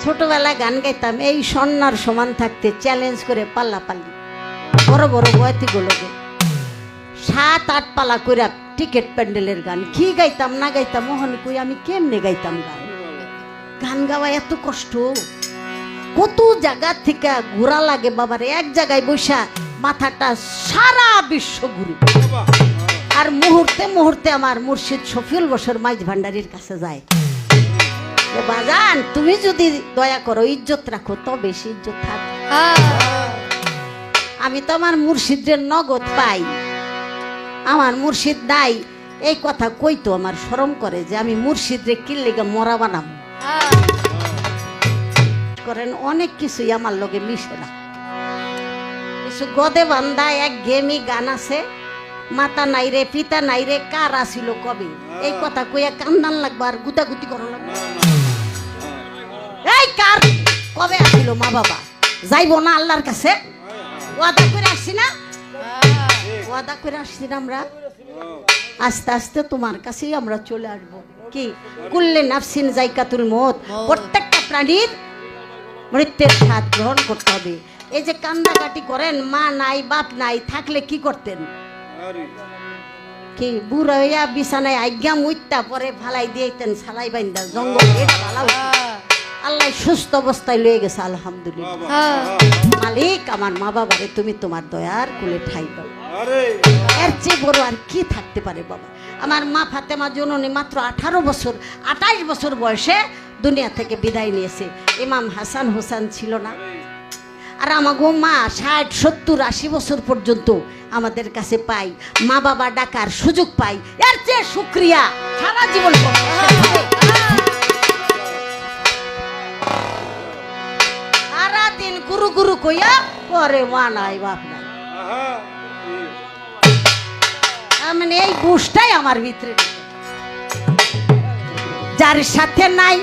ছোটবেলায় গান গাইতাম, এই সন্ন্যার সমান থাকতে চ্যালেঞ্জ করে পাল্লা পাল্লি বড় বড় বয়তিগুলোকে 7-8 পালা করে টিকিট প্যান্ডেলের গান কি গাইতাম না গাইতাম মোহন কই আমি কেমনে গাইতাম গান। গান গাওয়া এত কষ্ট, কত জায়গা থেকে ঘোরা লাগে বাবার, এক জায়গায় বসা মাথাটা সারা বিশ্ব ঘুরে। আর মুহূর্তে মুহূর্তে আমার মুর্শিদ শফিউল বসর মাইজ ভান্ডারির কাছে যায়, বাজান তুমি যদি দয়া করো ইজ্জত রাখো তো বেশি ইজ্জত থাক। আমি তো আমার মুর্শিদের নগদ পাই, আমার মুর্শিদ নাই এই কথা কইতো আমার শরম করে যে আমি মুর্শিদরে কিল্লিগা মরা বানাবো করেন। অনেক কিছুই আমার লগে মিশে না, কিছু গদে বান্ধা এক গেমি গান আছে, মাতা নাই রে পিতা নাই রে কার আসিল কবে, এই কথা কইয়া কান্দান লাগবে আর গুতাগুতি করা লাগবে। এই কার কবে আসিল মা বাবা, যাইব না আল্লাহর কাছে, ওয়াদা করে আসছি না, ওয়াদা করে আসছি না আমরা, আস্তে আস্তে তোমার কাছেই আমরা চলে আসবো। কি কুল্লে নাফসিন যায়কাতুল মউত, প্রত্যেকটা প্রাণীর মৃত্যুর স্বাদ গ্রহণ করতে হবে। এই যে কান্দাকাটি করেন, মা নাই বাপ নাই থাকলে কি করতেন, কি বুড়া হইয়া বিছানায় আজ্ঞা মুইতা পরে ফালাই দিয়েতেন সালাই বাইন্দা জঙ্গল ভালো। আল্লাহ সুস্থ অবস্থায় লয়ে গেছে আলহামদুলিল্লাহ। মালিক আমার মা বাবারে তুমি তোমার দয়ার কুলে ঠাই দাও, এর চেয়ে বড় আর কি থাকতে পারে বাবা। আমার মা ফাতেমা জননী মাত্র 18 বছর 28 বছর বয়সে দুনিয়া থেকে বিদায় নিয়েছে। ইমাম হাসান হোসেন ছিল না, আর আমাগো মা 60, 70, 80 বছর পর্যন্ত আমাদের কাছে পাই, মা বাবা ডাকার সুযোগ পাই, এর চেয়ে শুকরিয়া সারা জীবন সারা দিন গুরু গুরু কইয়া পরে মা নাই বাপ নাই, মানে এই বুঝটাই আমার ভিতরে। যার সাথে নাই